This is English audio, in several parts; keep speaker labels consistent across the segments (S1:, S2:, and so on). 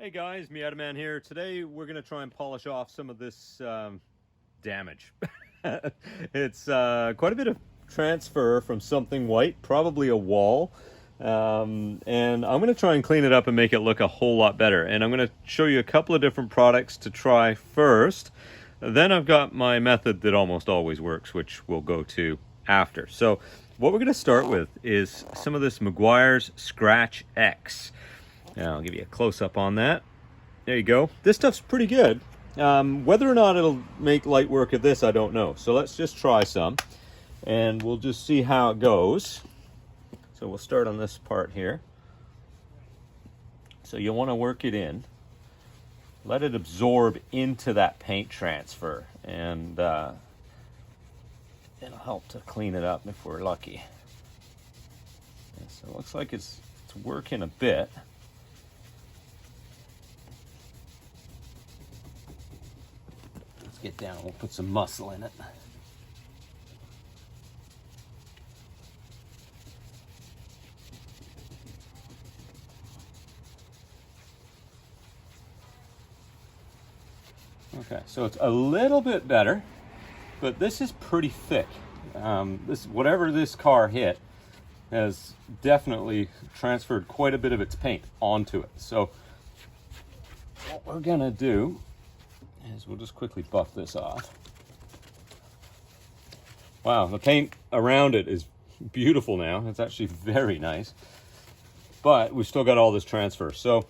S1: Hey guys, Man here. Today we're going to try and polish off some of this damage. It's quite a bit of transfer from something white, probably a wall. And I'm going to try and clean it up and make it look a whole lot better. And I'm going to show you a couple of different products to try first. Then I've got my method that almost always works, which we'll go to after. So what we're going to start with is some of this Meguiar's Scratch X. Now I'll give you a close-up on that. There you go. This stuff's pretty good. Whether or not it'll make light work of this, I don't know. So let's just try some, and we'll just see how it goes. So we'll start on this part here. So you'll want to work it in. Let it absorb into that paint transfer, and it'll help to clean it up if we're lucky. Yeah, so it looks like it's working a bit. Let's get down, we'll put some muscle in it. Okay, so it's a little bit better, but this is pretty thick. Whatever this car hit has definitely transferred quite a bit of its paint onto it. So what we're gonna do is we'll just quickly buff this off. Wow, the paint around it is beautiful now. It's actually very nice, but we've still got all this transfer. So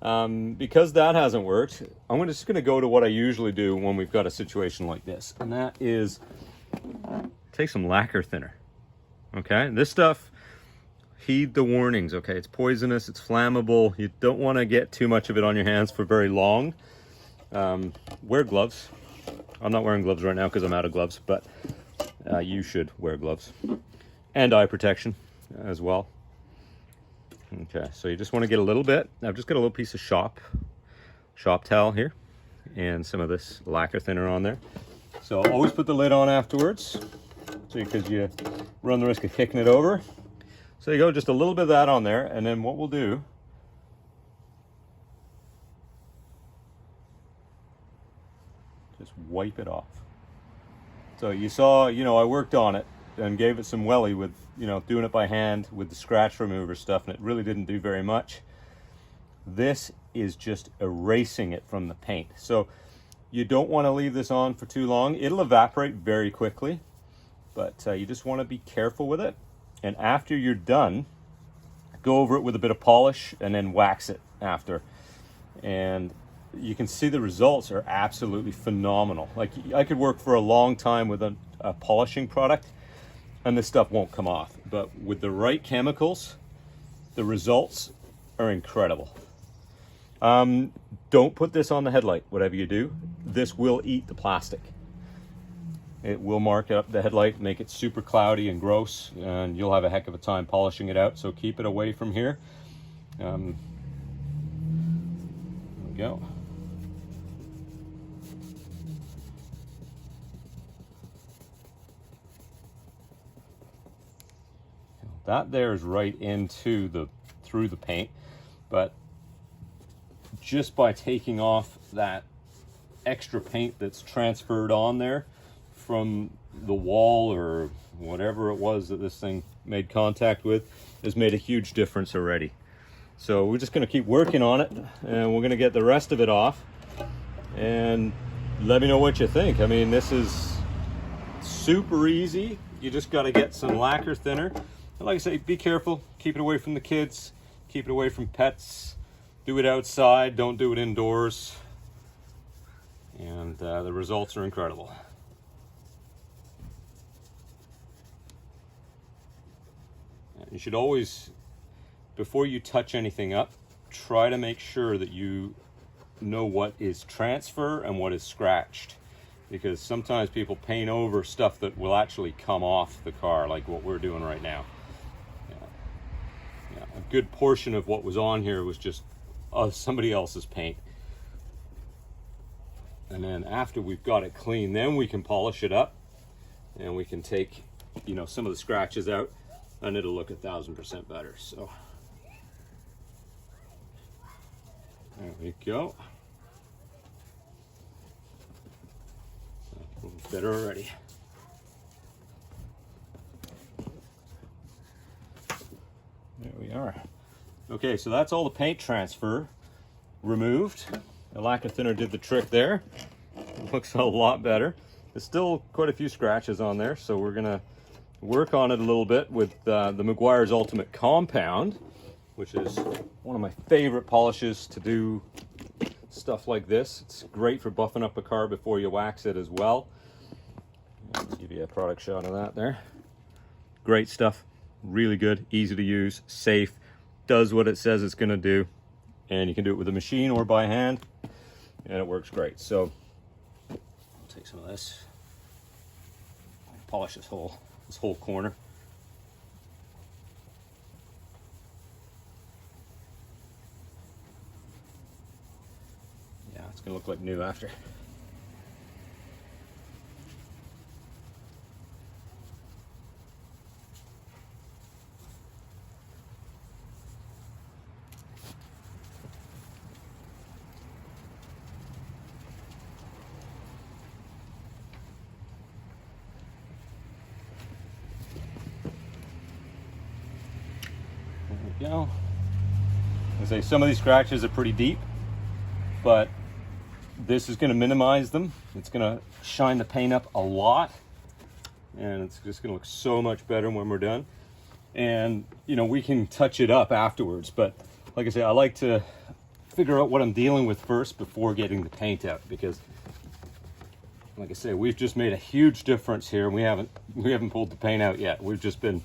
S1: because that hasn't worked, I'm just going to go to what I usually do when we've got a situation like this, and that is take some lacquer thinner. Okay, this stuff, heed the warnings. Okay, it's poisonous, it's flammable. You don't want to get too much of it on your hands for very long. Wear gloves. I'm not wearing gloves right now because I'm out of gloves, but you should wear gloves and eye protection as well. Okay, so you just want to get a little bit. I've just got a little piece of shop towel here and some of this lacquer thinner on there. So always put the lid on afterwards, because you run the risk of kicking it over. So you go, just a little bit of that on there, and then what we'll do, just wipe it off. So you saw, I worked on it and gave it some welly with, doing it by hand with the scratch remover stuff, and it really didn't do very much. This is just erasing it from the paint. So you don't want to leave this on for too long. It'll evaporate very quickly, but you just want to be careful with it. And after you're done, go over it with a bit of polish and then wax it after. And you can see the results are absolutely phenomenal. Like, I could work for a long time with a polishing product and this stuff won't come off, but with the right chemicals, the results are incredible. Don't put this on the headlight, whatever you do. This will eat the plastic. It will mark up the headlight, make it super cloudy and gross, and you'll have a heck of a time polishing it out. So keep it away from here. There we go. That there is right into through the paint, but just by taking off that extra paint that's transferred on there from the wall or whatever it was that this thing made contact with has made a huge difference already. So we're just going to keep working on it, and we're going to get the rest of it off, and let me know what you think. I mean, this is super easy. You just got to get some lacquer thinner. And like I say, be careful. Keep it away from the kids. Keep it away from pets. Do it outside. Don't do it indoors. And the results are incredible. You should always, before you touch anything up, try to make sure that you know what is transfer and what is scratched, because sometimes people paint over stuff that will actually come off the car, like what we're doing right now. Yeah, a good portion of what was on here was just somebody else's paint. And then after we've got it clean, then we can polish it up, and we can take, some of the scratches out, and it'll look 1000% better. So there There you go. A little better already. There we are. Okay, so that's all the paint transfer removed. The lacquer thinner did the trick there. It looks a lot better. There's still quite a few scratches on there, so we're gonna work on it a little bit with the Meguiar's Ultimate Compound, which is one of my favorite polishes to do stuff like this. It's great for buffing up a car before you wax it as well. I'll give you a product shot of that there. Great stuff, really good, easy to use, safe, does what it says it's gonna do, and you can do it with a machine or by hand, and it works great. So I'll take some of this, polish this whole corner. Yeah, it's gonna look like new after. There we go. I say some of these scratches are pretty deep, but this is going to minimize them. It's going to shine the paint up a lot, and it's just going to look so much better when we're done. And you know, we can touch it up afterwards, but like I say, I like to figure out what I'm dealing with first before getting the paint out, because like I say, we've just made a huge difference here, and we haven't pulled the paint out yet. We've just been,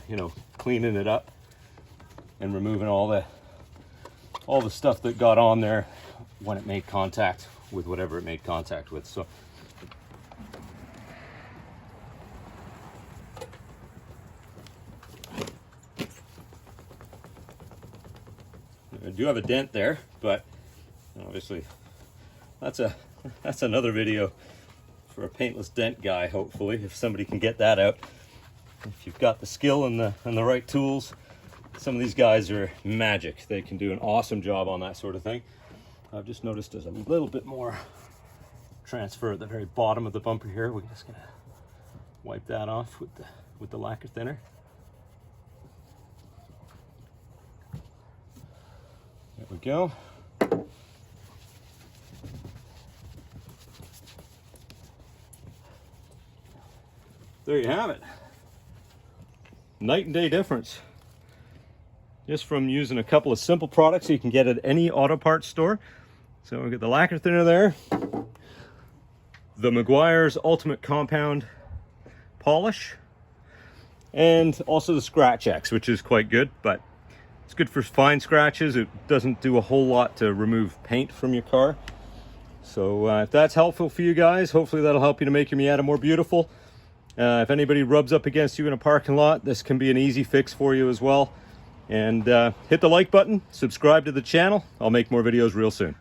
S1: you know, cleaning it up and removing all the stuff that got on there when it made contact with whatever it made contact with. So I do have a dent there, but obviously that's another video for a paintless dent guy, hopefully, if somebody can get that out. If you've got the skill and the right tools, some of these guys are magic. They can do an awesome job on that sort of thing. I've just noticed there's a little bit more transfer at the very bottom of the bumper here. We're just gonna wipe that off with the lacquer thinner. There we go. There you have it. Night and day difference. Just from using a couple of simple products you can get at any auto parts store. So we've got the lacquer thinner there, the Meguiar's Ultimate Compound polish, and also the Scratch X, which is quite good, but it's good for fine scratches. It doesn't do a whole lot to remove paint from your car. So if that's helpful for you guys, hopefully that'll help you to make your Miata more beautiful. If anybody rubs up against you in a parking lot, this can be an easy fix for you as well. And hit the like button, subscribe to the channel. I'll make more videos real soon.